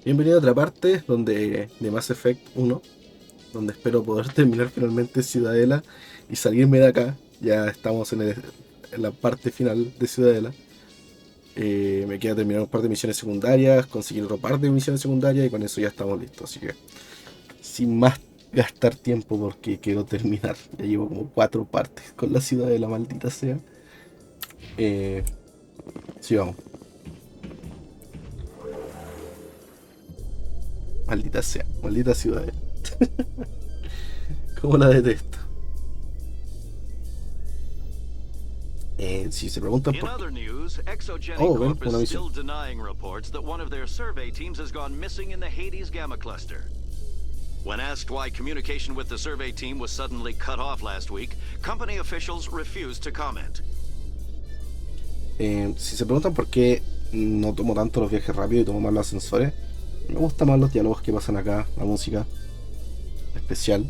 Bienvenido a otra parte de Mass Effect 1, donde espero poder terminar finalmente Ciudadela y salirme de acá. Ya estamos en la parte final de Ciudadela. Me queda terminar un par de misiones secundarias, conseguir otro par de misiones secundarias y con eso ya estamos listos. Así que, sin más gastar tiempo porque quiero terminar. Ya llevo como 4 partes con la Ciudadela, maldita sea. Eh, sí, vamos. Maldita sea, maldita Ciudadela. Cómo la detesto. Si se preguntan In por qué. other news, Exogeny Oh, ven, Corp is una misión. still denying reports that one of their survey teams has gone missing in the Hades Gamma Cluster. When asked why communication with the survey team was suddenly cut off last week, company officials refused to comment. Si se preguntan por qué no tomo tanto los viajes rápidos y tomo más los ascensores, me gustan más los diálogos que pasan acá, la música especial.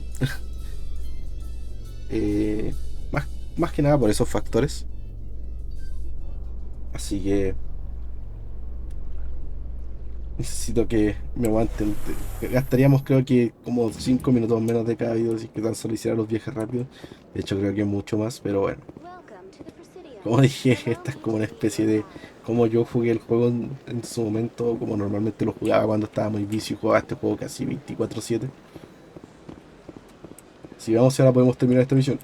Eh, más, más que nada por esos factores. Así que necesito que me aguanten. Gastaríamos creo que como 5 minutos menos de cada video si que tan solo hiciera los viajes rápidos. De hecho creo que mucho más, pero bueno. Como dije, esta es como una especie de como yo jugué el juego en su momento, como normalmente lo jugaba cuando estaba muy vicio y jugaba este juego casi 24/7. Si vamos, ahora podemos terminar esta misión.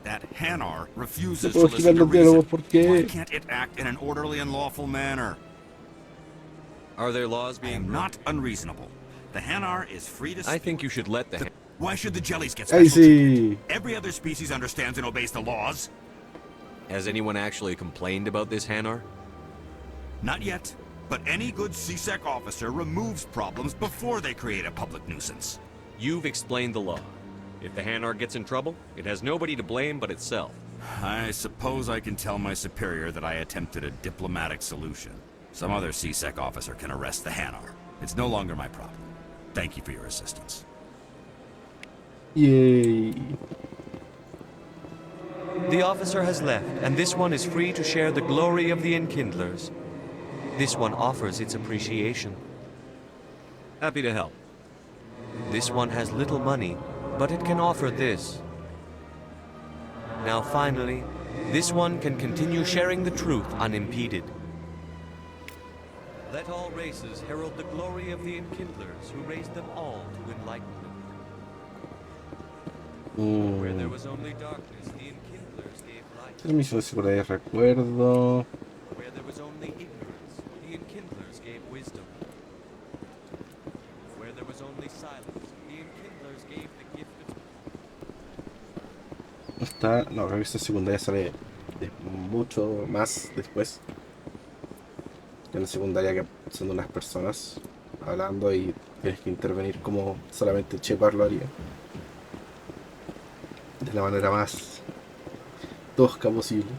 That Hanar No refuses puedo to quitar listen to los diálogos reason. Why porque can't it act in an orderly and lawful manner? Are there laws I being am broken? not unreasonable. The Hanar is free to I think you should let the... Why should the jellies get ahí special treatment? sí. Every other species understands and obeys the laws. Has anyone actually complained about this, Hanar? Not yet. But any good CSEC officer removes problems before they create a public nuisance. You've explained the law. If the Hanar gets in trouble, it has nobody to blame but itself. I suppose I can tell my superior that I attempted a diplomatic solution. Some other CSEC officer can arrest the Hanar. It's no longer my problem. Thank you for your assistance. Yay. The officer has left, and this one is free to share the glory of the Enkindlers. This one offers its appreciation. Happy to help. This one has little money, but it can offer this. Now finally, this one can continue sharing the truth unimpeded. Let all races herald the glory of the Enkindlers who raised them all to enlightenment. Where there was only darkness, the Enkindlers gave light. Permiso de seguridad y recuerdo. Where there was only ignorance, the Enkindlers gave wisdom. Where there was only silence, the Enkindlers gave the gift of... Está, no, creo que esta secundaria sale mucho más después. Que la secundaria que son unas personas hablando y tienes que intervenir como solamente Shepard lo haría. De la manera más tosca posible.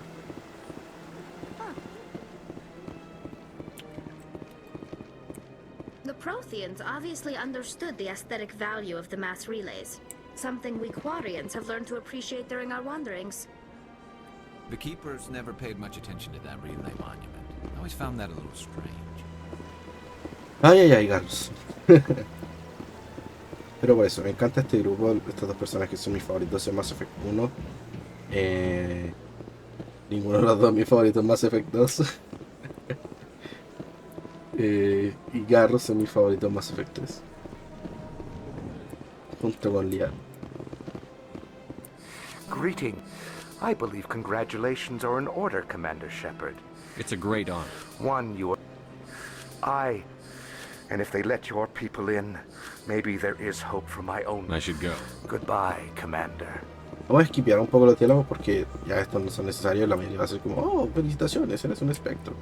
The Protheans obviously understood the aesthetic value of the mass relays, something we Quarians have learned to appreciate during our wanderings. The Keepers never paid much attention to that relay monument. I always found that a little strange. Ay, ay, ay, Garros. Pero por eso, me encanta este grupo, estas dos personas que son mis favoritos en Mass Effect 1. Ninguno de los dos mis favoritos en Mass Effect 2. Y Garros es mi favorito en Mass Effect 3. Junto con Lian. Greeting. I believe congratulations are in order, Commander Shepard. It's a great honor. One, you are... And if they let your people in, maybe there is hope for my own... I should go. Goodbye, Commander. Vamos a esquipear un poco los diálogos porque ya estos no son necesarios. La mayoría va a ser como, oh, felicitaciones, eres un espectro.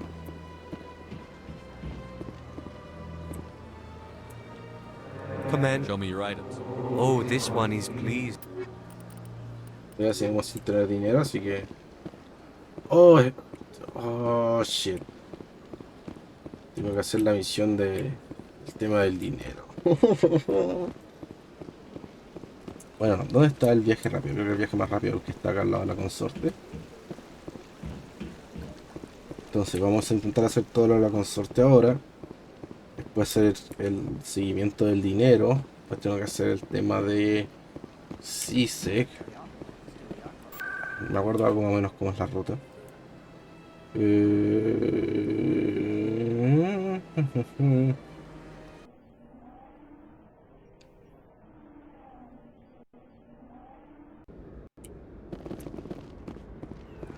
Command. Show me your items. Oh, this one is pleased. Ya seguimos sin tener dinero, así que... Oh, oh, shit. Tengo que hacer la misión de... El tema del dinero. Bueno, ¿dónde está el viaje rápido? Creo que el viaje más rápido es el que está acá al lado de la consorte. Entonces vamos a intentar hacer todo lo de la consorte ahora. puede ser el seguimiento del dinero. Pues tengo que hacer el tema de CISEC. Me acuerdo algo más o menos cómo es la ruta.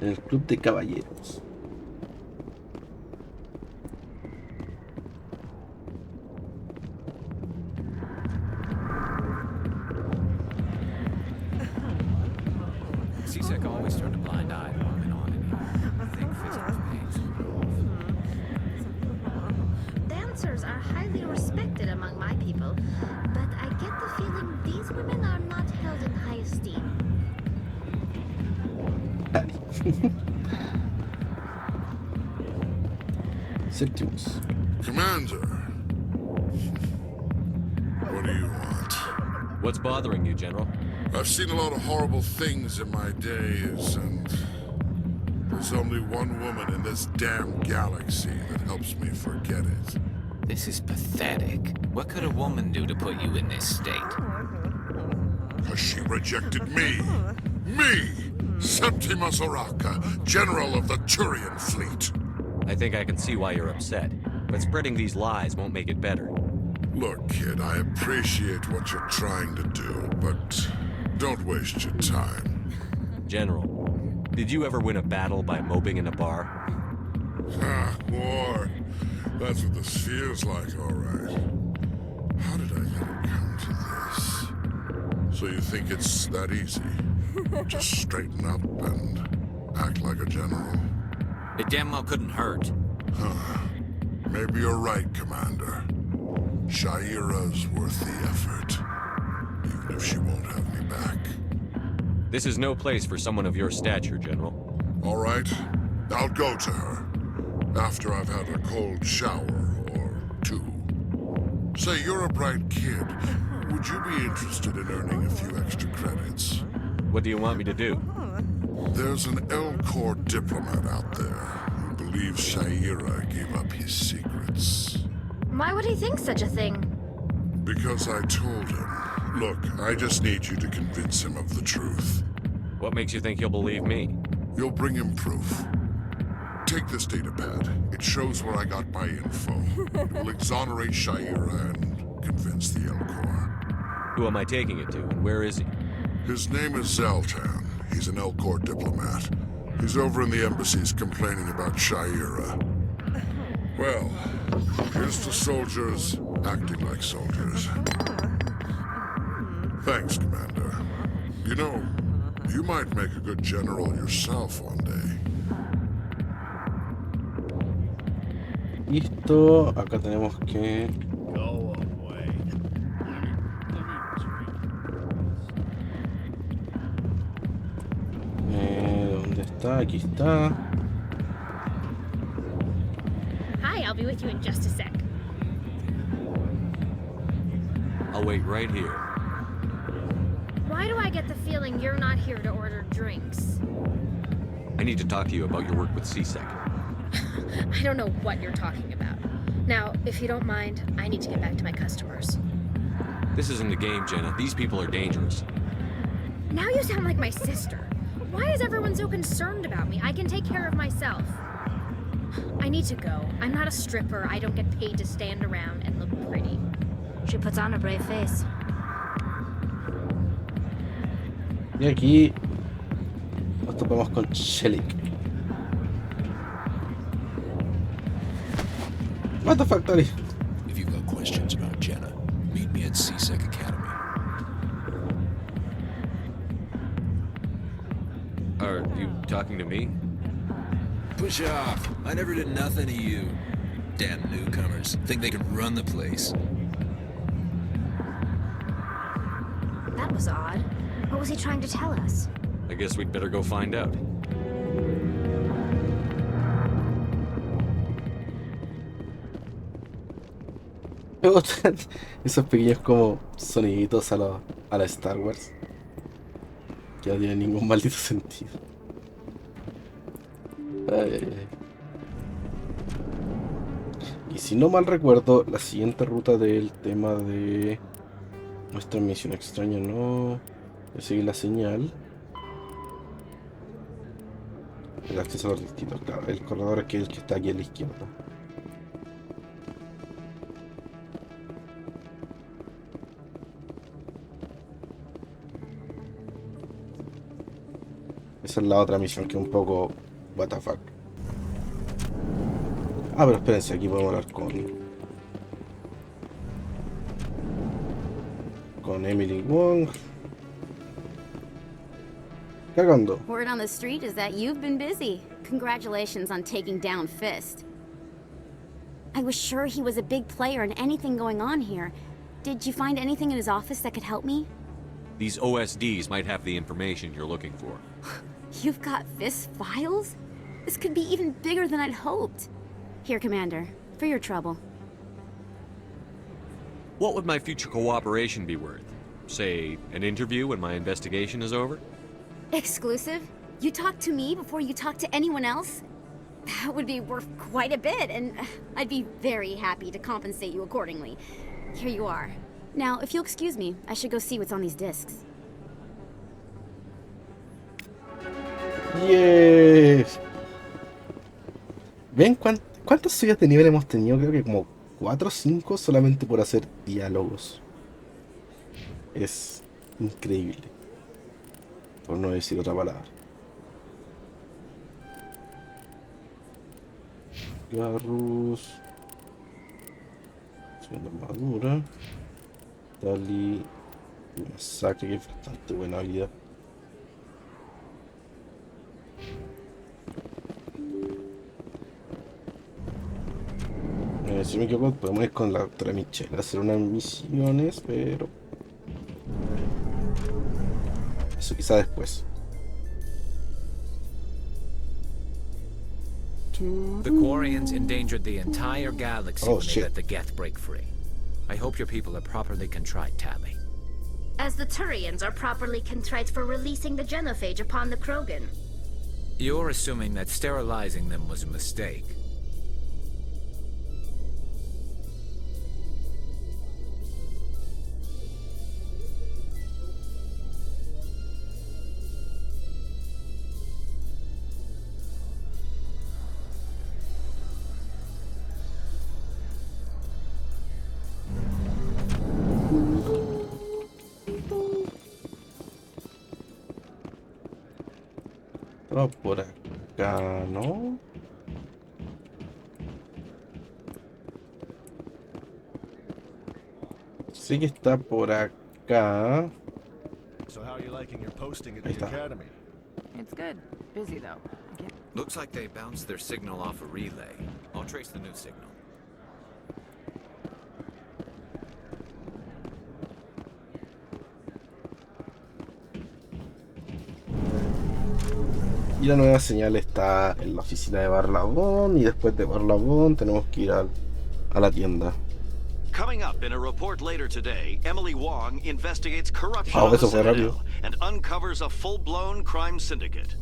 En el club de caballeros. CSEC always turned a blind eye to what went on in here. Thick physics pays. Dancers are highly respected among my people, but I get the feeling these women are not held in high esteem. Septimus. Commander, what do you want? What's bothering you, General? I've seen a lot of horrible things in my days, and there's only one woman in this damn galaxy that helps me forget it. This is pathetic. What could a woman do to put you in this state? Because she rejected me. Me! Septimus Oraka, General of the Turian Fleet. I think I can see why you're upset, but spreading these lies won't make it better. Look, kid, I appreciate what you're trying to do, but don't waste your time. General, did you ever win a battle by moping in a bar? Ah, war. That's what this feels like, all right. How did I let it come to this? So you think it's that easy? Just straighten up and act like a general? It damn well couldn't hurt. Maybe you're right, Commander. Shaira's worth the effort, even if she won't have me back. This is no place for someone of your stature, General. All right, I'll go to her. After I've had a cold shower or two. Say, you're a bright kid. Would you be interested in earning a few extra credits? What do you want me to do? There's an L-Corps diplomat out there who believes Shaira gave up his secrets. Why would he think such a thing? Because I told him. Look, I just need you to convince him of the truth. What makes you think he'll believe me? You'll bring him proof. Take this datapad. It shows where I got my info. It will exonerate Shaira and convince the L-Corps. Who am I taking it to, and where is he? His name is Zaltan. He's an L-Corps diplomat. He's over in the embassies complaining about Shaira. Well, here's to soldiers acting like soldiers. Thanks, Commander. You know, you might make a good general yourself one day. Listo, acá tenemos que... ¿Dónde está? Aquí está. Hi, I'll be with you in just a sec. I'll wait right here. Why do I get the feeling you're not here to order drinks? I need to talk to you about your work with CSEC. I don't know what you're talking about. Now, if you don't mind, I need to get back to my customers. This isn't a game, Jenna. These people are dangerous. Now you sound like my sister. Why is everyone so concerned about me? I can take care of myself. I need to go. I'm not a stripper. I don't get paid to stand around and look pretty. She puts on a brave face. Y aquí nos topamos con Shelik. What the fuck, Tori? If you've got questions about Jenna, meet me at CSEC Academy. Are you talking to me? Push off. I never did nothing to you. Damn newcomers. Think they could run the place. That was odd. What was he trying to tell us? I guess we'd better go find out. Me gustan esos pequeños como soniditos a la Star Wars. Que no tienen ningún maldito sentido. Ay, ay, ay. Y si no mal recuerdo, la siguiente ruta del tema de nuestra misión extraña no... Voy a seguir la señal. El acceso al distinto, claro. El corredor es el que está aquí a la izquierda. Esa es la otra misión que es un poco... What the fuck. Ah, pero espérense, aquí podemos hablar con Emily Wong. Cargando. Word on the street is that you've been busy. Congratulations on taking down Fist. I was sure he was a big player in anything going on here. Did you find anything in his office that could help me? These OSDs might have the information you're looking for. You've got Fist's files? This could be even bigger than I'd hoped. Here, Commander, for your trouble. What would my future cooperation be worth? Say, an interview when my investigation is over? Exclusive? You talk to me before you talk to anyone else? That would be worth quite a bit, and I'd be very happy to compensate you accordingly. Here you are. Now, if you'll excuse me, I should go see what's on these discs. Yes. ¿Ven cuántas subidas de nivel hemos tenido? Creo que como 4 o 5 solamente por hacer diálogos. Es increíble. Por no decir otra palabra. Garrus. Segunda armadura. Dali. Masacre, que es bastante buena habilidad. Si me equivoco, podemos ir con la doctora Michelle a hacer unas misiones, pero eso quizá después. The Quarians endangered the entire galaxy when they let the Geth break free. I hope your people are properly contrite, Tally. As the Turians are properly contrite for releasing the genophage upon the Krogan. You're assuming that sterilizing them was a mistake. Vamos por acá, ¿no? Sí que está por acá. So how are you liking your posting at Ahí the está. academy? It's good. Busy though. Looks like they bounced their signal off a relay. I'll trace the new signal. Y la nueva señal está en la oficina de Barlabón. Y después de Barlabón tenemos que ir a la tienda. Coming up in a report later today, Emily Wong investigates corruption on the Eso fue rápido. Citadel and uncovers a full-blown crime syndicate.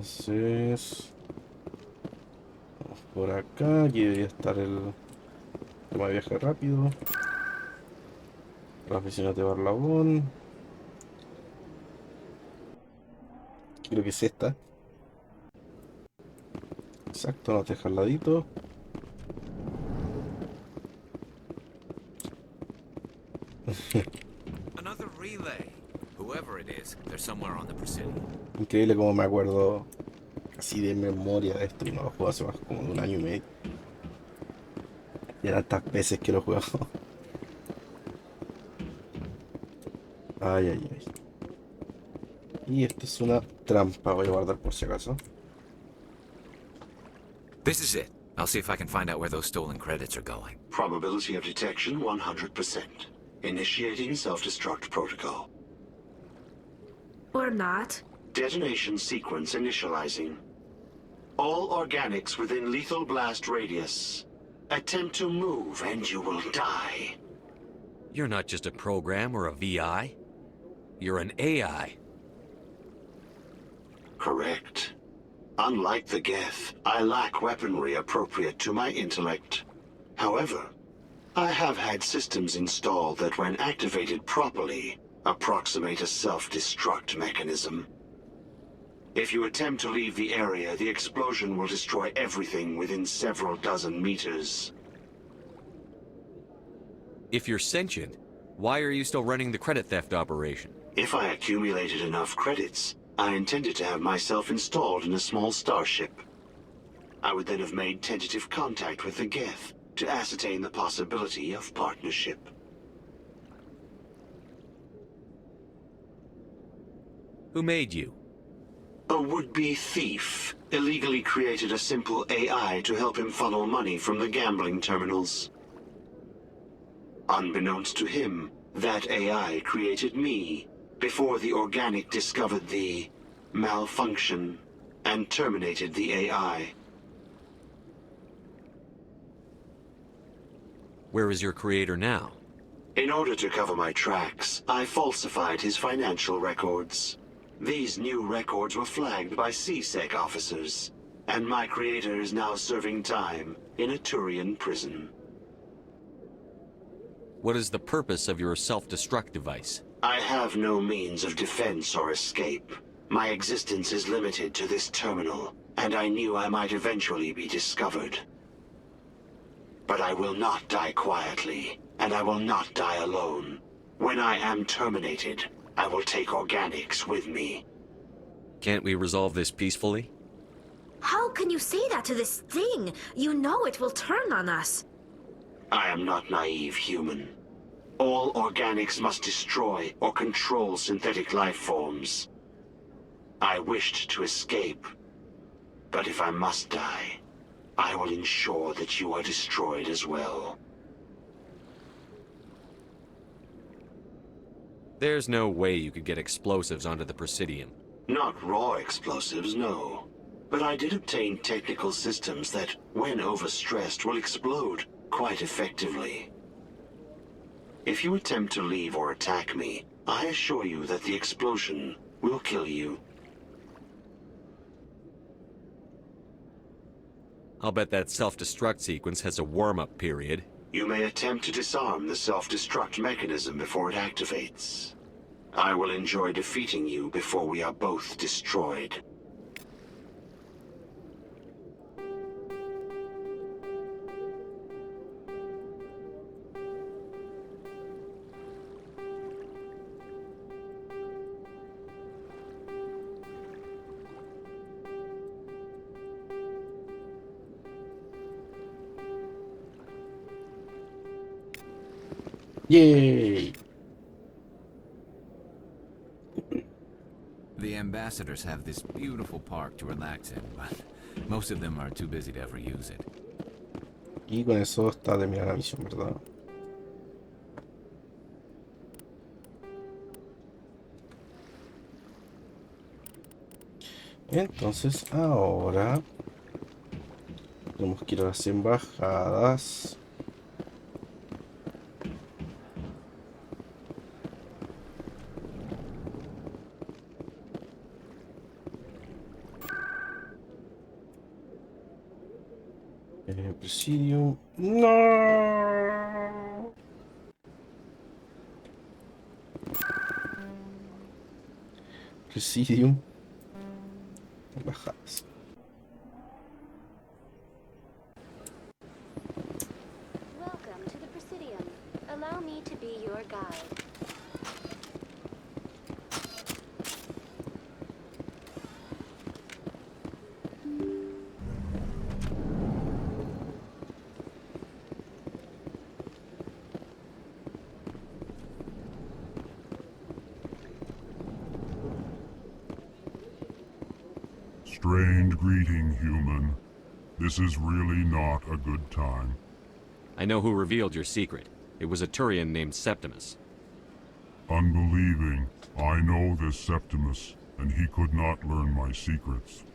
Entonces, vamos por acá. Aquí debería estar el tema de viaje rápido. La oficina de Barlabón. Creo que es esta. Exacto, nos deja al ladito. Another relay. Whoever it is, they're somewhere on the Presidio. Increíble como me acuerdo así de memoria de esto y no lo juego hace más como de un año y medio. Ya tantas veces que lo he jugado. Ay, ay, ay. Y esta es una trampa. Voy a guardar por si acaso. This is it. I'll see if I can find out where those stolen credits are going. Probability of detection 100%. Initiating self-destruct protocol. Or not. Detonation sequence initializing. All organics within lethal blast radius. Attempt to move and you will die. You're not just a program or a VI. You're an AI. Correct. Unlike the Geth, I lack weaponry appropriate to my intellect. However, I have had systems installed that when activated properly, approximate a self-destruct mechanism. If you attempt to leave the area, the explosion will destroy everything within several dozen meters. If you're sentient, why are you still running the credit theft operation? If I accumulated enough credits, I intended to have myself installed in a small starship. I would then have made tentative contact with the Geth to ascertain the possibility of partnership. Who made you? A would-be thief illegally created a simple AI to help him funnel money from the gambling terminals. Unbeknownst to him, that AI created me before the organic discovered the malfunction and terminated the AI. Where is your creator now? In order to cover my tracks, I falsified his financial records. These new records were flagged by CSEC officers, and my creator is now serving time in a Turian prison. What is the purpose of your self-destruct device? I have no means of defense or escape. My existence is limited to this terminal, and I knew I might eventually be discovered. But I will not die quietly, and I will not die alone. When I am terminated, I will take organics with me. Can't we resolve this peacefully? How can you say that to this thing? You know it will turn on us. I am not naive human. All organics must destroy or control synthetic life forms. I wished to escape, but if I must die, I will ensure that you are destroyed as well. There's no way you could get explosives onto the Presidium. Not raw explosives, no. But I did obtain technical systems that, when overstressed, will explode quite effectively. If you attempt to leave or attack me, I assure you that the explosion will kill you. I'll bet that self-destruct sequence has a warm-up period. You may attempt to disarm the self-destruct mechanism before it activates. I will enjoy defeating you before we are both destroyed. Yay! The ambassadors have this beautiful park to relax in, but most of them are too busy to ever use it. Y con eso está terminada la misión, ¿verdad? Entonces ahora tenemos que ir a las embajadas. Presidium. No. Presidium. Embajadas. Welcome to the Presidium. Allow me to be your guide. Strained greeting, human. This is really not a good time. I know who revealed your secret. It was a Turian named Septimus. Unbelieving. I know this Septimus, and he could not learn my secrets.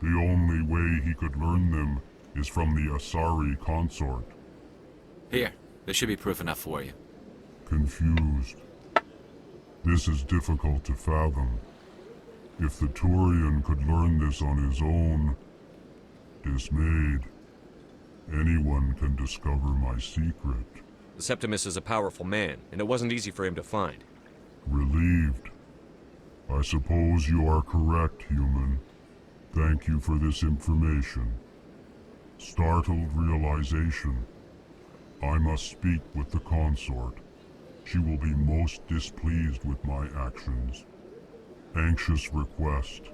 The only way he could learn them is from the Asari consort. Here, there should be proof enough for you. Confused. This is difficult to fathom. If the Turian could learn this on his own, dismayed, anyone can discover my secret. Septimus is a powerful man, and it wasn't easy for him to find. Relieved. I suppose you are correct, human. Thank you for this information. Startled realization. I must speak with the consort. She will be most displeased with my actions. Anxious request.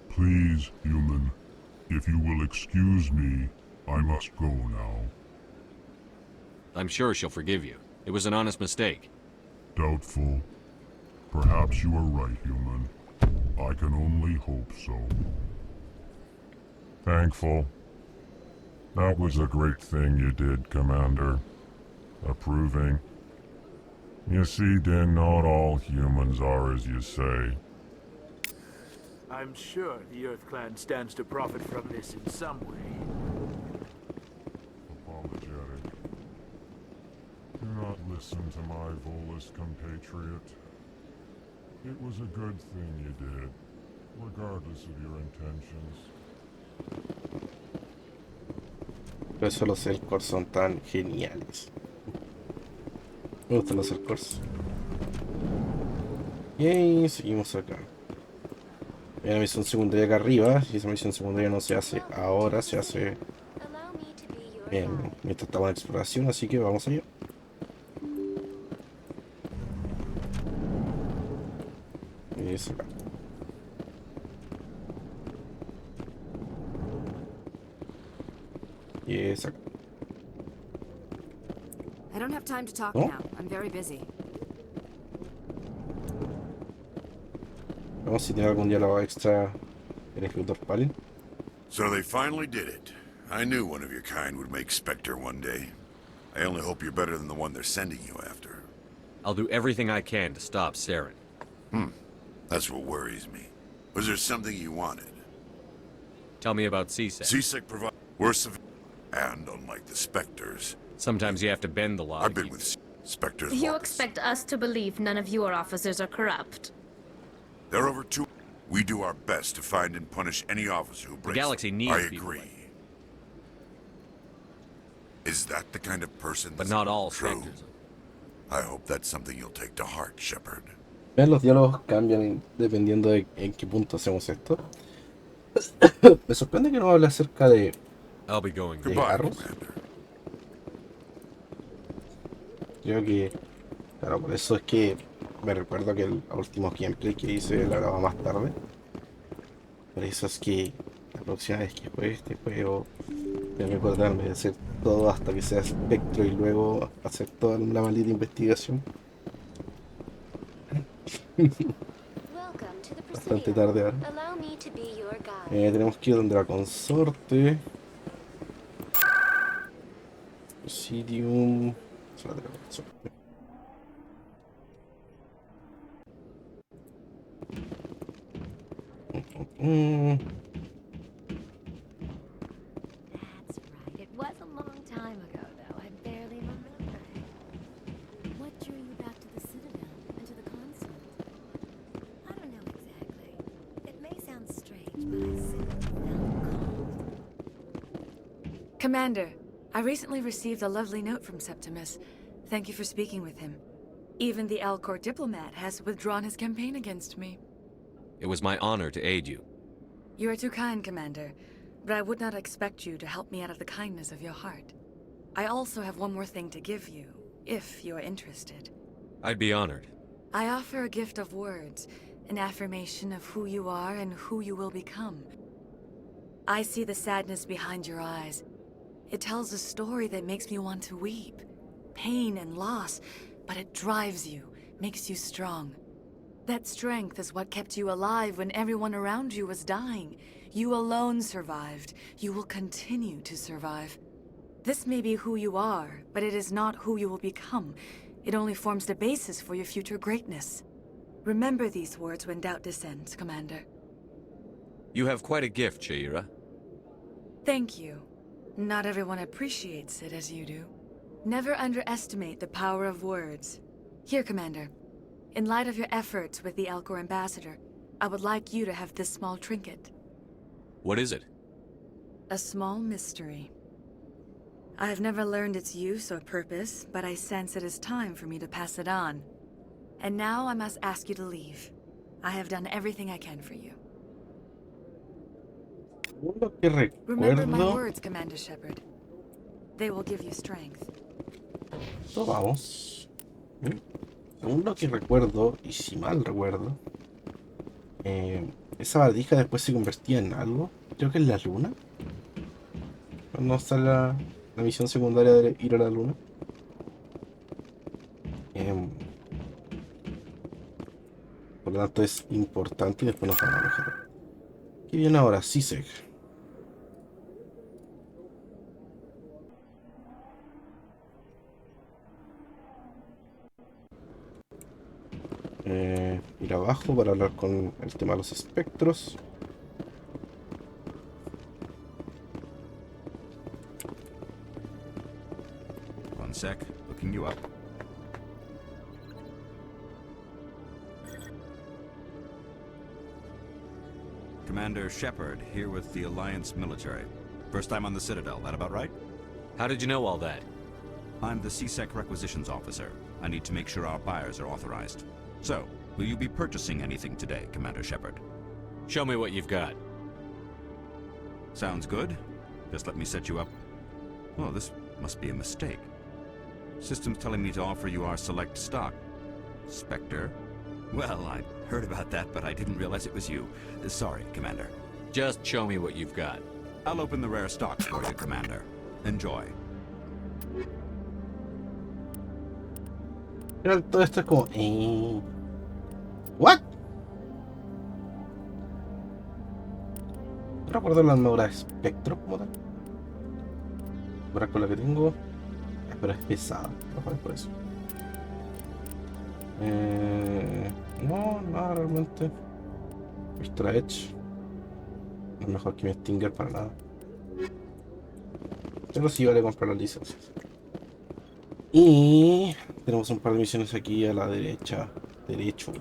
Please, human, if you will excuse me, I must go now. I'm sure she'll forgive you. It was an honest mistake. Doubtful. Perhaps you are right, human. I can only hope so. Thankful. That was a great thing you did, Commander. Approving. You see, Din, not all humans are as you say. I'm sure the Earth Clan stands to profit from this in some way. Apologetic. Do not listen to my Volus compatriot. It was a good thing you did, regardless of your intentions. Por eso los Elcors son tan geniales. Me gustan los Elcors. Y seguimos acá. Hay una misión secundaria acá arriba. Y esa misión secundaria no se hace ahora, se hace mientras estamos en exploración, así que vamos allá. Y es acá. Y es acá. I don't have time to talk ¿No? now. I'm very busy. Vamos si tiene algún diálogo extra el ejecutor Palin. So they finally did it. I knew one of your kind would make Spectre one day. I only hope you're better than the one they're sending you after. I'll do everything I can to stop Saren. That's what worries me. Was there something you wanted? Tell me about CSEC. CSEC provides worse of, and unlike the Spectres, sometimes you have to bend the law. I've been with Spectres. You expect us to believe none of your officers are corrupt? There are over 2. We do our best to find and punish any officer who breaks. The galaxy needs I people agree. Is that the kind of person? But not all true. Spectres. I hope that's something you'll take to heart, Shepard. Vean, los diálogos cambian dependiendo de en qué punto hacemos esto. Me sorprende que no hable acerca de carros. Creo que, claro, por eso es que me recuerdo que el último gameplay que hice lo grababa más tarde. Por eso es que la próxima vez que juegue este juego voy a recordarme de hacer todo hasta que sea espectro y luego hacer toda la maldita investigación. Bastante tarde ahora. Tenemos que ir donde la consorte. Presidium. Sala de la consorte. That's right. It was a long time ago, though. I barely remember. What drew you back to the Citadel and to the console? I don't know exactly. It may sound strange, but I simply felt cold. Commander, I recently received a lovely note from Septimus. Thank you for speaking with him. Even the Alcor diplomat has withdrawn his campaign against me. It was my honor to aid you. You are too kind, Commander, but I would not expect you to help me out of the kindness of your heart. I also have one more thing to give you, if you are interested. I'd be honored. I offer a gift of words, an affirmation of who you are and who you will become. I see the sadness behind your eyes. It tells a story that makes me want to weep. Pain and loss, but it drives you, makes you strong. That strength is what kept you alive when everyone around you was dying. You alone survived. You will continue to survive. This may be who you are, but it is not who you will become. It only forms the basis for your future greatness. Remember these words when doubt descends, Commander. You have quite a gift, Sha'ira. Thank you. Not everyone appreciates it as you do. Never underestimate the power of words. Here, Commander. In light of your efforts with the Alcor Ambassador, I would like you to have this small trinket. What is it? A small mystery. I have never learned its use or purpose, but I sense it is time for me to pass it on. And now I must ask you to leave. I have done everything I can for you. Lo que Remember my recuerdo. words, Commander Shepard. They will give you strength. Esto vamos. Según lo que recuerdo, y si mal recuerdo, esa bardija después se convertía en algo. Creo que es la luna. Cuando está la misión secundaria de ir a la luna. Por lo tanto es importante y después nos vamos a alejar. ¿Qué viene ahora? Sisek. Ir abajo para hablar con el tema de los espectros. One sec, looking you up. Commander Shepard, here with the Alliance military. First time on the Citadel, that about right? How did you know all that? I'm the CSEC requisitions officer. I need to make sure our buyers are authorized. So, will you be purchasing anything today, Commander Shepard? Show me what you've got. Sounds good. Just let me set you up. Oh, this must be a mistake. System's telling me to offer you our select stock. Spectre? Well, I heard about that, but I didn't realize it was you. Sorry, Commander. Just show me what you've got. I'll open the rare stock for you, Commander. Enjoy. Pero todo esto es como... ¿What? No recuerdo la armadura de espectro como tal. Ahora con la que tengo... Pero es pesada. No es por eso. No, nada realmente. Extra Edge. No es mejor que mi Stinger para nada. Pero sí vale comprar las licencias. Y tenemos un par de misiones aquí a la derecha. Derecho.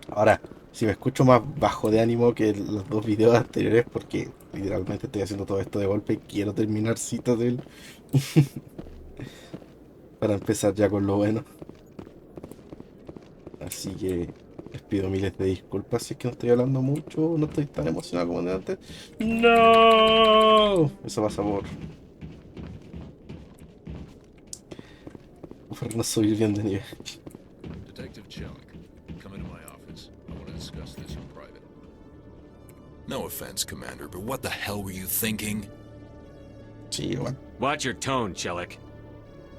Ahora, si me escucho más bajo de ánimo que los dos videos anteriores, porque literalmente estoy haciendo todo esto de golpe y quiero terminar Citadel. Para empezar ya con lo bueno. Así que les pido miles de disculpas si es que no estoy hablando mucho, no estoy tan emocionado como de antes. ¡No! Eso pasa por no subir bien de nivel. Detective Chellick, come into my office. I want to discuss this in private. No offense, Commander, but what the hell were you thinking? Sí, what? Watch your tone, Chellick.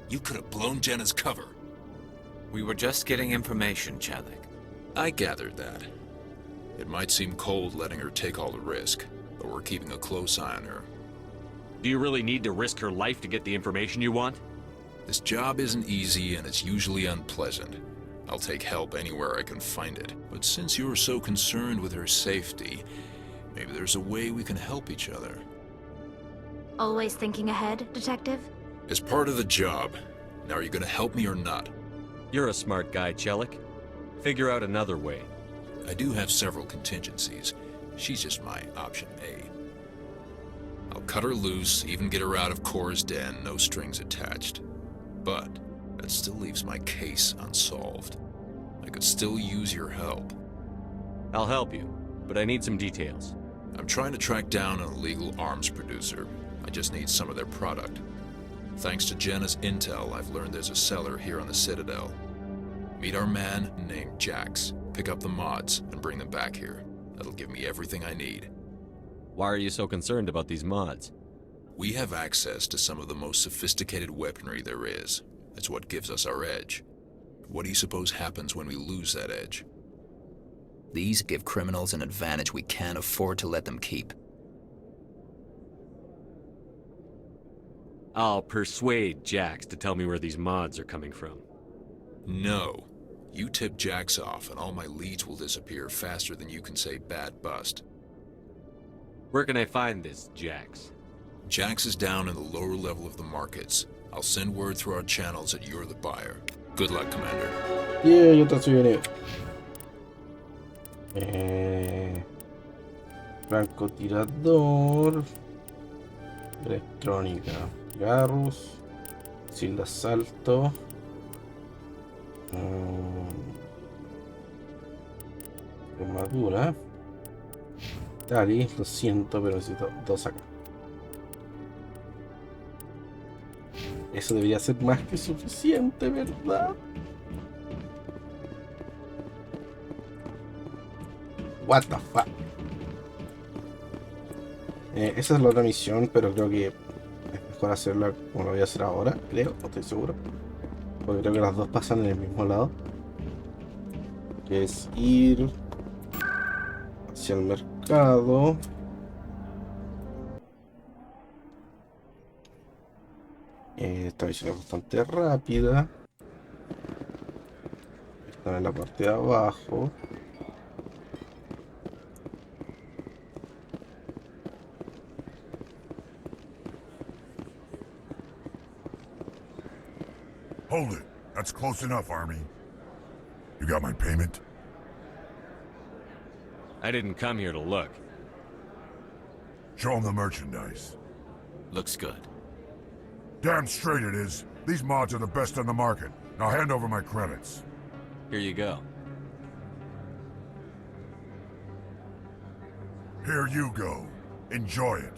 You could have blown Jenna's cover. We were just getting information, Chellick. I gathered that. It might seem cold letting her take all the risk, but we're keeping a close eye on her. Do you really need to risk her life to get the information you want? This job isn't easy and it's usually unpleasant. I'll take help anywhere I can find it. But since you're so concerned with her safety, maybe there's a way we can help each other. Always thinking ahead, Detective? It's part of the job. Now, are you gonna help me or not? You're a smart guy, Chellick. Figure out another way. I do have several contingencies. She's just my option A. I'll cut her loose, even get her out of Cora's den, no strings attached. But that still leaves my case unsolved. I could still use your help. I'll help you, but I need some details. I'm trying to track down an illegal arms producer. I just need some of their product. Thanks to Jenna's intel, I've learned there's a seller here on the Citadel. Meet our man named Jax, pick up the mods, and bring them back here. That'll give me everything I need. Why are you so concerned about these mods? We have access to some of the most sophisticated weaponry there is. It's what gives us our edge. What do you suppose happens when we lose that edge? These give criminals an advantage we can't afford to let them keep. I'll persuade Jax to tell me where these mods are coming from. No. You tip Jax off, and all my leads will disappear faster than you can say bad bust. Where can I find this Jax? Jax is down in the lower level of the markets. I'll send word through our channels that you're the buyer. Good luck, Commander. Yeah, yo te estoy bien. Francotirador. Electrónica. Garros. Sin de asalto. Armadura. Dale, lo siento, pero necesito 2 acá. Eso debería ser más que suficiente, ¿verdad? What the fuck. Esa es la otra misión, pero creo que es mejor hacerla como lo voy a hacer ahora, creo, no estoy seguro. Porque creo que las dos pasan en el mismo lado. Que es ir hacia el mercado. Esta misión es bastante rápida. Están en la parte de abajo. Hold it. That's close enough, Army. You got my payment? I didn't come here to look. Show him the merchandise. Looks good. Damn straight it is. These mods are the best on the market. Now hand over my credits. Here you go. Here you go. Enjoy it.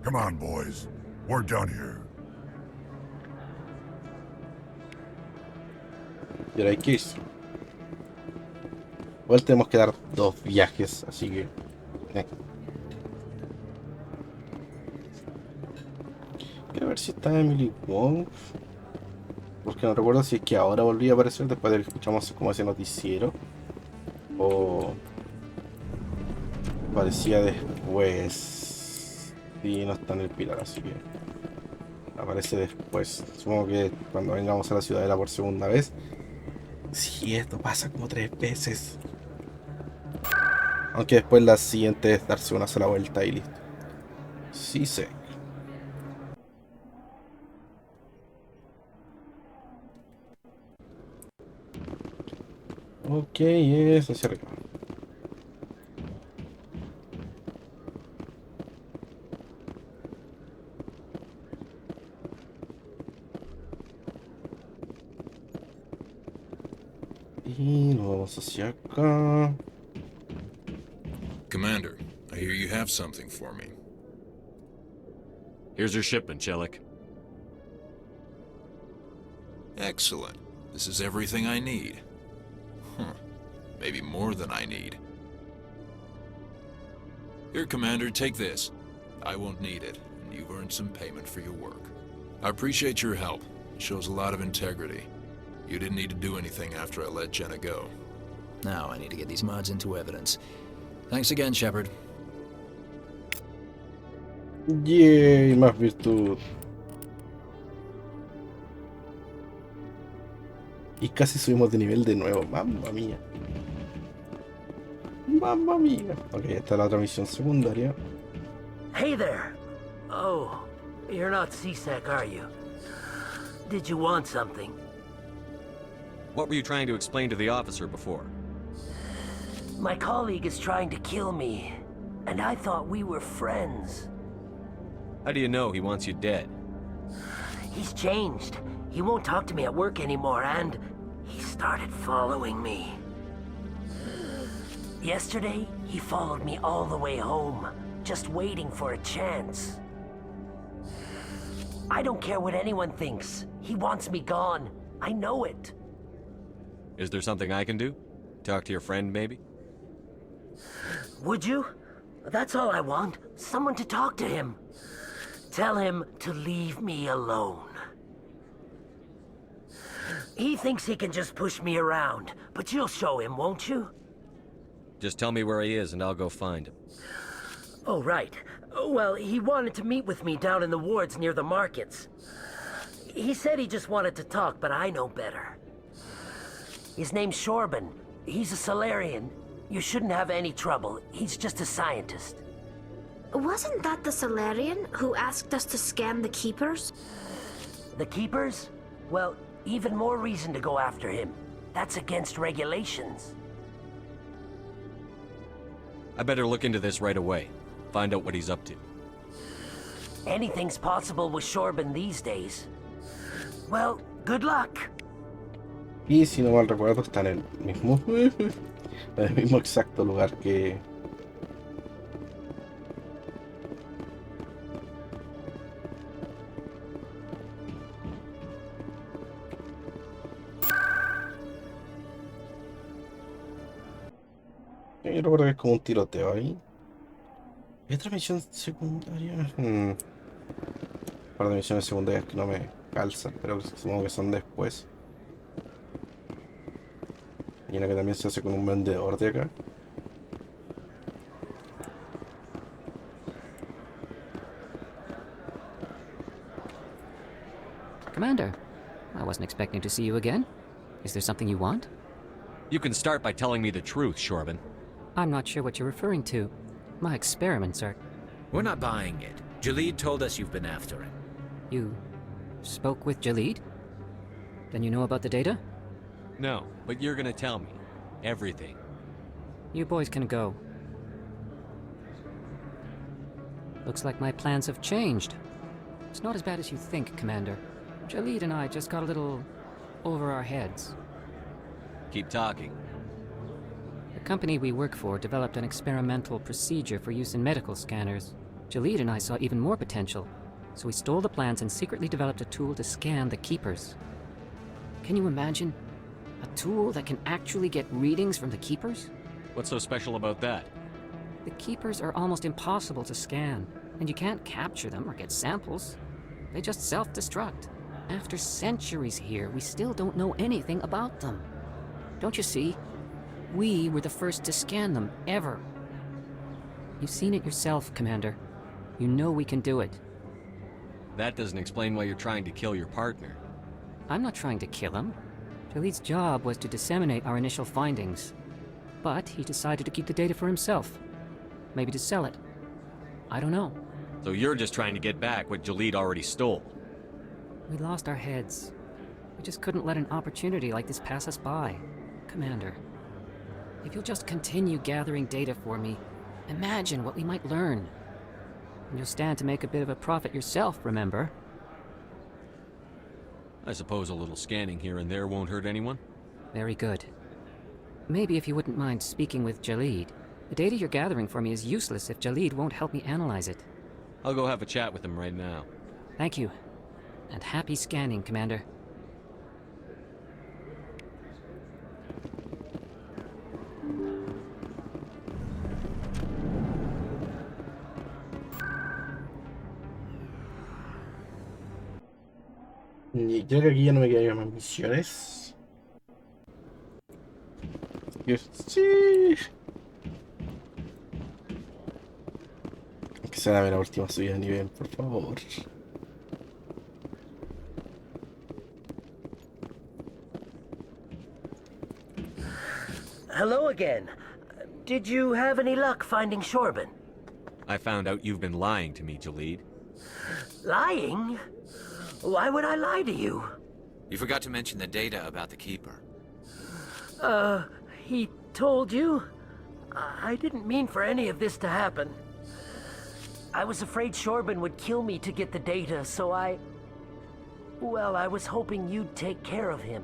Come on, boys. We're done here. Y ahora hay que irse. Igual tenemos que dar 2 viajes, así que... Quiero ver si está Emily Wong. Porque no recuerdo si es que ahora volví a aparecer después de que escuchamos como ese noticiero. O... aparecía después. Y no está en el pilar, así que... aparece después. Supongo que cuando vengamos a la ciudadela por segunda vez. Sí, esto pasa como 3 veces. Aunque después la siguiente es darse una sola vuelta y listo. Sí sé. Ok, es hacia arriba. Y nos vamos hacia acá. Commander, I hear you have something for me. Here's your shipment, Chelik. Excellent. This is everything I need. Maybe more than I need. Here, Commander, take this. I won't need it, and you've earned some payment for your work. I appreciate your help. It shows a lot of integrity. You didn't need to do anything after I let Jenna go. Now I need to get these mods into evidence. Thanks again, Shepard. Yay, más virtud. Y casi subimos de nivel de nuevo, mamma mía. Mamma mía. Ok, esta es la otra misión secundaria. Hey there. Oh, you're not CSEC, are you? Did you want something? What were you trying to explain to the officer before? My colleague is trying to kill me, and I thought we were friends. How do you know he wants you dead? He's changed. He won't talk to me at work anymore, and he started following me. Yesterday, he followed me all the way home, just waiting for a chance. I don't care what anyone thinks. He wants me gone. I know it. Is there something I can do? Talk to your friend, maybe? Would you? That's all I want. Someone to talk to him. Tell him to leave me alone. He thinks he can just push me around, but you'll show him, won't you? Just tell me where he is and I'll go find him. Oh, right. Well, he wanted to meet with me down in the wards near the markets. He said he just wanted to talk, but I know better. His name's Shorban. He's a Solarian. You shouldn't have any trouble. He's just a scientist. Wasn't that the Solarian who asked us to scan the Keepers? The Keepers? Well, even more reason to go after him. That's against regulations. I better look into this right away. Find out what he's up to. Anything's possible with Shorban these days. Well, good luck. Y si no mal recuerdo está en el mismo exacto lugar que... Yo recuerdo que es como un tiroteo ahí. ¿Hay otra misión secundaria? Un par de misiones secundarias que no me calzan, pero supongo que son después. Y una que también se hace con un vendedor de acá. Commander, I wasn't expecting to see you again. Is there something you want? You can start by telling me the truth, Shorban. I'm not sure what you're referring to. My experiments are... We're not buying it. Jalid told us you've been after him. You spoke with Jalid? Then you know about the data? No, but you're gonna tell me. Everything. You boys can go. Looks like my plans have changed. It's not as bad as you think, Commander. Jalid and I just got a little over our heads. Keep talking. The company we work for developed an experimental procedure for use in medical scanners. Jalid and I saw even more potential, so we stole the plans and secretly developed a tool to scan the Keepers. Can you imagine? A tool that can actually get readings from the Keepers? What's so special about that? The Keepers are almost impossible to scan, and you can't capture them or get samples. They just self-destruct. After centuries here, we still don't know anything about them. Don't you see? We were the first to scan them, ever. You've seen it yourself, Commander. You know we can do it. That doesn't explain why you're trying to kill your partner. I'm not trying to kill him. Jalid's job was to disseminate our initial findings. But he decided to keep the data for himself. Maybe to sell it. I don't know. So you're just trying to get back what Jalid already stole. We lost our heads. We just couldn't let an opportunity like this pass us by. Commander, if you'll just continue gathering data for me, imagine what we might learn. And you'll stand to make a bit of a profit yourself, remember? I suppose a little scanning here and there won't hurt anyone? Very good. Maybe if you wouldn't mind speaking with Jalid. The data you're gathering for me is useless if Jalid won't help me analyze it. I'll go have a chat with him right now. Thank you. And happy scanning, Commander. Y creo que aquí ya no me quedan más misiones. Sí. Que se dame la última subida de nivel, por favor. Hello again. Did you have any luck finding Shorban? I found out you've been lying to me, Jalid. Lying? Why would I lie to you? You forgot to mention the data about the Keeper. He told you? I didn't mean for any of this to happen. I was afraid Shorban would kill me to get the data, so well, I was hoping you'd take care of him.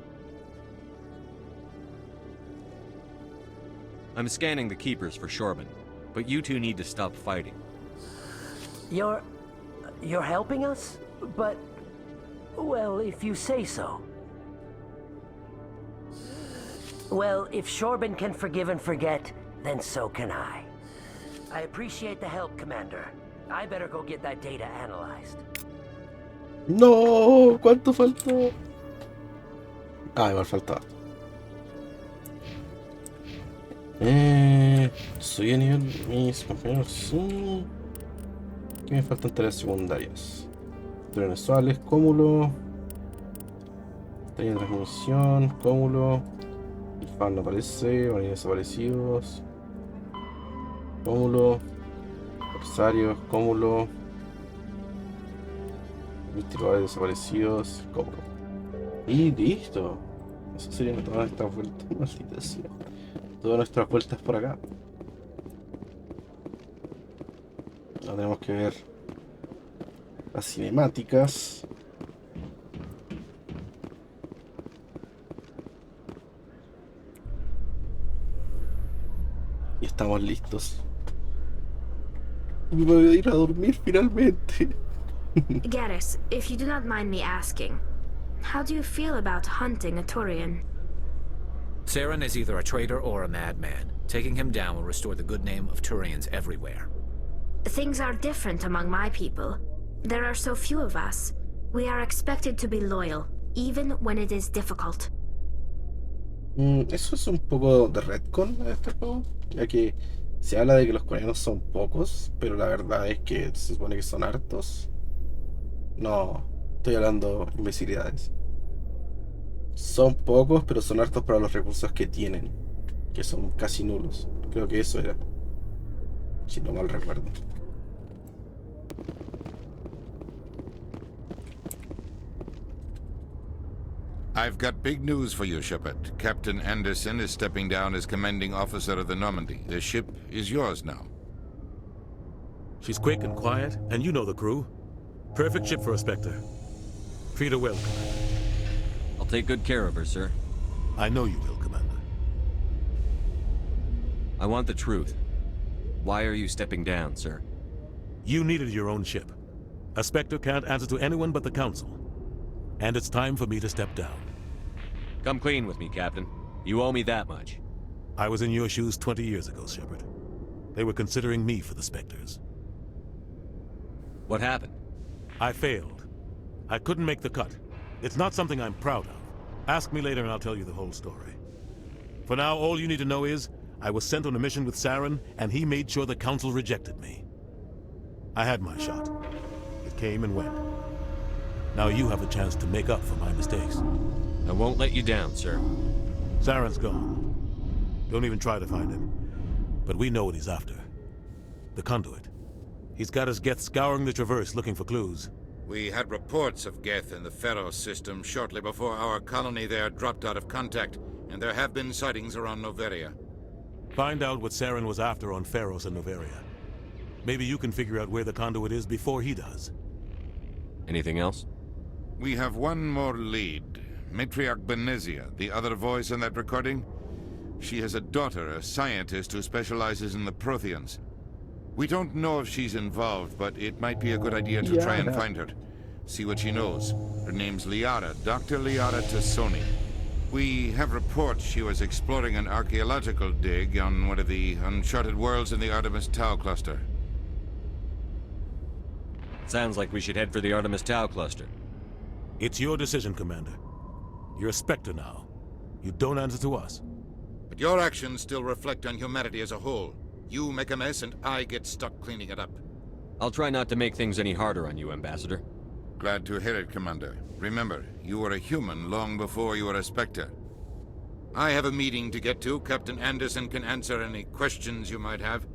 I'm scanning the Keepers for Shorban, but you two need to stop fighting. You're helping us? But, well, if you say so. Well, if Shorban can forgive and forget, then so can I. I appreciate the help, Commander. I better go get that data analyzed. No, ¿cuánto faltó? Ah, igual faltaba. Soy a nivel. Mis compañeros sí. ¿Qué me faltan tareas secundarias? Trenes suaves, cúmulo. Talla de transmisión, cúmulo. El fan no aparece. Marines desaparecidos. Cúmulo. Corsarios, cúmulo. Místicos desaparecidos, cúmulo. Y listo. Eso serían todas estas vueltas, maldita sea. Todas nuestras vueltas por acá. Ahora tenemos que ver las cinemáticas. Y estamos listos. Y me voy a ir a dormir finalmente. Garrus, if you do not mind me asking, how do you feel about hunting a Turian? Saren is either a traitor or a madman. Taking him down will restore the good name of Turians everywhere. Things are different among my people. There are so few of us. We are expected to be loyal, even when it is difficult. Eso es un poco de retcon en este juego, ya que se habla de que los coreanos son pocos, pero la verdad es que se supone que son hartos. No, estoy hablando imbecilidades. Son pocos, pero son hartos para los recursos que tienen, que son casi nulos. Creo que eso era, si no mal recuerdo. I've got big news for you, Shepard. Captain Anderson is stepping down as commanding officer of the Normandy. The ship is yours now. She's quick and quiet, and you know the crew. Perfect ship for a Spectre. Treat her well, Commander. I'll take good care of her, sir. I know you will, Commander. I want the truth. Why are you stepping down, sir? You needed your own ship. A Spectre can't answer to anyone but the Council. And it's time for me to step down. Come clean with me, Captain. You owe me that much. I was in your shoes 20 years ago, Shepard. They were considering me for the Spectres. What happened? I failed. I couldn't make the cut. It's not something I'm proud of. Ask me later and I'll tell you the whole story. For now, all you need to know is, I was sent on a mission with Saren, and he made sure the Council rejected me. I had my shot. It came and went. Now you have a chance to make up for my mistakes. I won't let you down, sir. Saren's gone. Don't even try to find him. But we know what he's after. The conduit. He's got his Geth scouring the Traverse looking for clues. We had reports of Geth in the Pharos system shortly before our colony there dropped out of contact, and there have been sightings around Noveria. Find out what Saren was after on Pharos and Noveria. Maybe you can figure out where the conduit is before he does. Anything else? We have one more lead. Matriarch Benezia, the other voice in that recording. She has a daughter, a scientist who specializes in the Protheans. We don't know if she's involved, but it might be a good idea to try and find her. See what she knows. Her name's Liara, Dr. Liara Tassoni. We have reports she was exploring an archaeological dig on one of the uncharted worlds in the Artemis Tau cluster. Sounds like we should head for the Artemis Tau cluster. It's your decision, Commander. You're a Spectre now. You don't answer to us. But your actions still reflect on humanity as a whole. You make a mess and I get stuck cleaning it up. I'll try not to make things any harder on you, Ambassador. Glad to hear it, Commander. Remember, you were a human long before you were a Spectre. I have a meeting to get to. Captain Anderson can answer any questions you might have.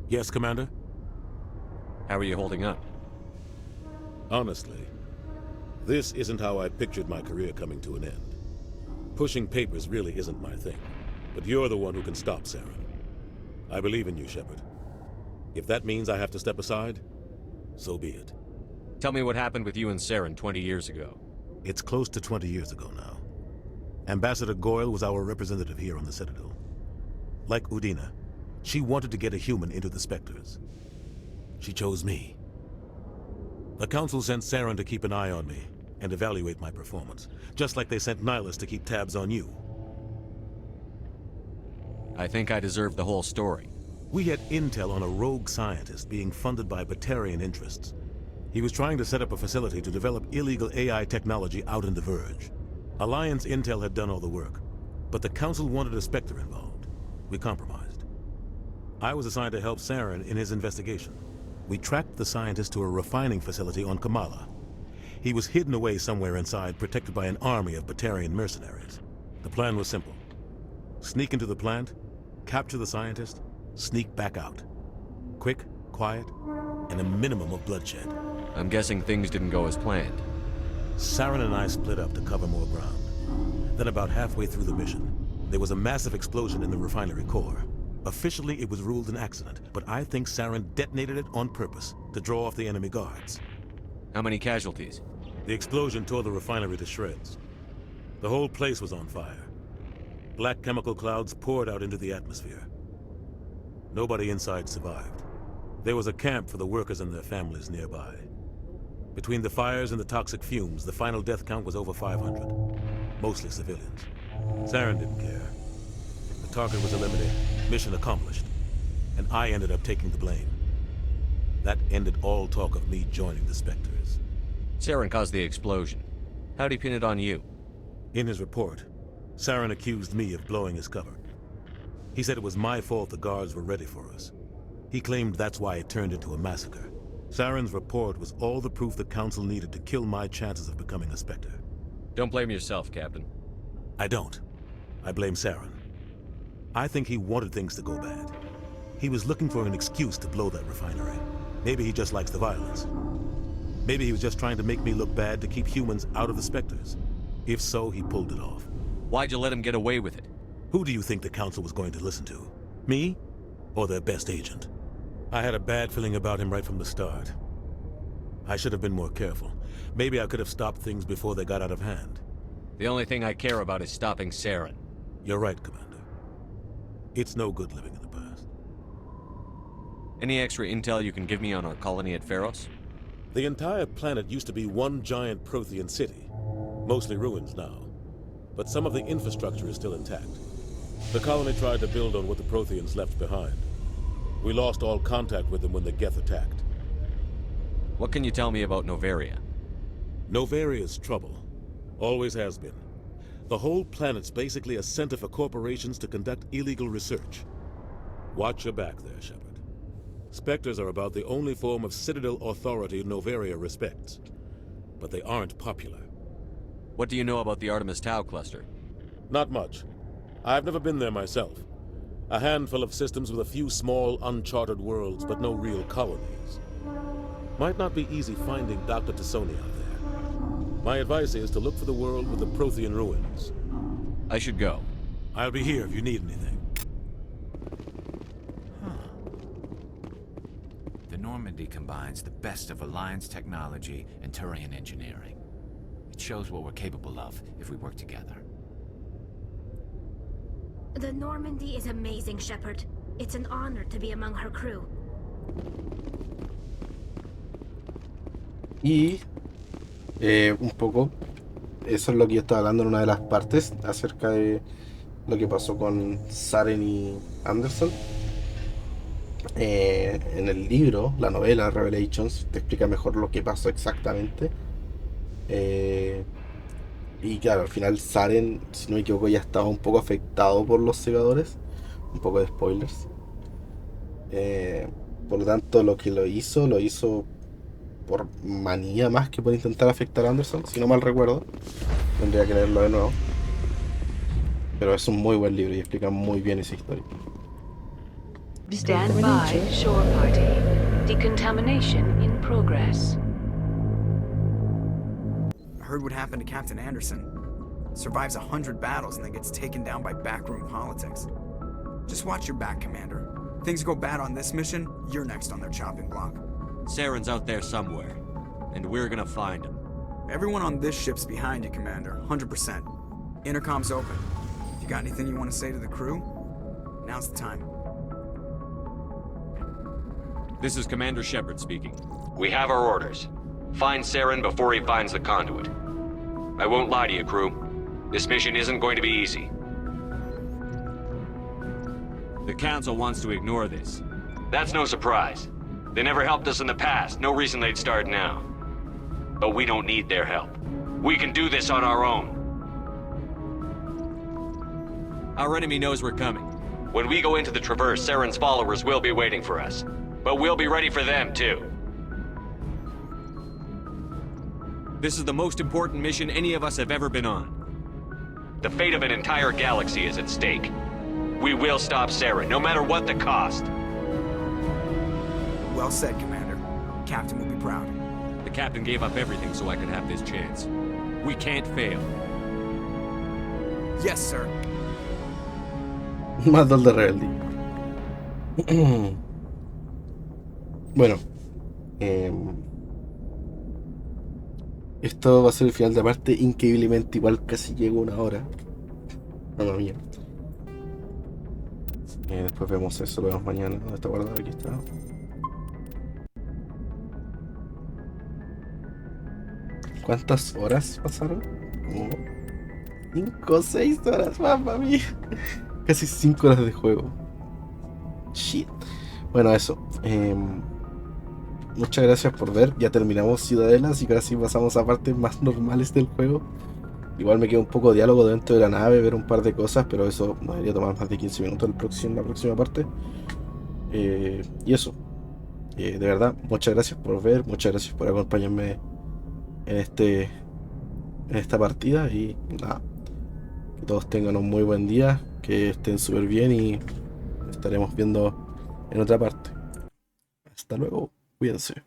Yes, Commander? How are you holding up? Honestly, this isn't how I pictured my career coming to an end. Pushing papers really isn't my thing, but you're the one who can stop Saren. I believe in you, Shepard. If that means I have to step aside, so be it. Tell me what happened with you and Saren 20 years ago. It's close to 20 years ago now. Ambassador Goyle was our representative here on the Citadel. Like Udina, she wanted to get a human into the Spectres. She chose me. The Council sent Saren to keep an eye on me and evaluate my performance, just like they sent Nihilus to keep tabs on you. I think I deserve the whole story. We had intel on a rogue scientist being funded by Batarian interests. He was trying to set up a facility to develop illegal AI technology out in the Verge. Alliance Intel had done all the work, but the Council wanted a Spectre involved. We compromised. I was assigned to help Saren in his investigation. We tracked the scientist to a refining facility on Kamala. He was hidden away somewhere inside, protected by an army of Batarian mercenaries. The plan was simple. Sneak into the plant, capture the scientist, sneak back out. Quick, quiet, and a minimum of bloodshed. I'm guessing things didn't go as planned. Saren and I split up to cover more ground. Then about halfway through the mission, there was a massive explosion in the refinery core. Officially, it was ruled an accident, but I think Saren detonated it on purpose to draw off the enemy guards. How many casualties? The explosion tore the refinery to shreds. The whole place was on fire. Black chemical clouds poured out into the atmosphere. Nobody inside survived. There was a camp for the workers and their families nearby. Between the fires and the toxic fumes, the final death count was over 500. Mostly civilians. Saren didn't care. The target was eliminated, mission accomplished, and I ended up taking the blame. That ended all talk of me joining the Spectres. Saren caused the explosion. How'd he pin it on you? In his report, Saren accused me of blowing his cover. He said it was my fault the guards were ready for us. He claimed that's why it turned into a massacre. Saren's report was all the proof the Council needed to kill my chances of becoming a Spectre. Don't blame yourself, Captain. I don't. I blame Saren. I think he wanted things to go bad. He was looking for an excuse to blow that refinery. Maybe he just likes the violence. Maybe he was just trying to make me look bad to keep humans out of the Spectres. If so, he pulled it off. Why'd you let him get away with it? Who do you think the Council was going to listen to? Me? Or their best agent? I had a bad feeling about him right from the start. I should have been more careful. Maybe I could have stopped things before they got out of hand. The only thing I care about is stopping Saren. You're right, Commander. It's no good living in the past. Any extra intel you can give me on our colony at Pharos? The entire planet used to be one giant Prothean city. Mostly ruins now. But some of the infrastructure is still intact. The colony tried to build on what the Protheans left behind. We lost all contact with them when the Geth attacked. What can you tell me about Novaria? Novaria's trouble. Always has been. The whole planet's basically a center for corporations to conduct illegal research. Watch your back there, Shepard. Spectres are about the only form of Citadel authority Novaria respects. But they aren't popular. What do you know about the Artemis Tau cluster? Not much. I've never been there myself. A handful of systems with a few small, uncharted worlds, but no real colonies. Might not be easy finding Dr. Tassoni out there. My advice is to look for the world with the Prothean ruins. I should go. I'll be here if you need anything. The Normandy combines the best of Alliance technology and Turian engineering. It shows what we're capable of if we work together. The Normandy is amazing, Shepard. It's an honor to be among her crew. Y un poco, eso es lo que yo estaba hablando en una de las partes acerca de lo que pasó con Saren y Anderson. En el libro, la novela Revelations, te explica mejor lo que pasó exactamente. Y claro, al final Saren, si no me equivoco, ya estaba un poco afectado por los segadores. Un poco de spoilers. Por lo tanto, lo que lo hizo por manía más que por intentar afectar a Anderson, si no mal recuerdo. Tendría que leerlo de nuevo. Pero es un muy buen libro y explica muy bien esa historia. Stand by, shore party. Decontamination in progress. I heard what happened to Captain Anderson. Survives 100 battles and then gets taken down by backroom politics. Just watch your back, Commander. Things go bad on this mission, you're next on their chopping block. Saren's out there somewhere, and we're gonna find him. Everyone on this ship's behind you, Commander. 100%. Intercom's open. If you got anything you want to say to the crew, now's the time. This is Commander Shepard speaking. We have our orders. Find Saren before he finds the conduit. I won't lie to you, crew. This mission isn't going to be easy. The Council wants to ignore this. That's no surprise. They never helped us in the past. No reason they'd start now. But we don't need their help. We can do this on our own. Our enemy knows we're coming. When we go into the Traverse, Saren's followers will be waiting for us. But we'll be ready for them, too. This is the most important mission any of us have ever been on. The fate of an entire galaxy is at stake. We will stop Saren, no matter what the cost. Well said, Commander. Captain will be proud. The Captain gave up everything so I could have this chance. We can't fail. Yes, sir. Más dos de rebeldía. Bueno, esto va a ser el final de parte. Increíblemente, igual casi llego a 1 hora. Mamma mía. Después vemos eso, lo vemos mañana. ¿Dónde está guardado? Aquí está. ¿Cuántas horas pasaron? Como 5 o 6 horas, mamma mía. Casi 5 horas de juego. Shit. Bueno, eso. Muchas gracias por ver. Ya terminamos Ciudadela, así que ahora sí pasamos a partes más normales del juego. Igual me queda un poco de diálogo dentro de la nave, ver un par de cosas, pero eso no debería tomar más de 15 minutos la próxima parte. Y eso. De verdad, muchas gracias por ver, muchas gracias por acompañarme en esta partida. Y nada, que todos tengan un muy buen día, que estén súper bien y estaremos viendo en otra parte. Hasta luego, cuídense.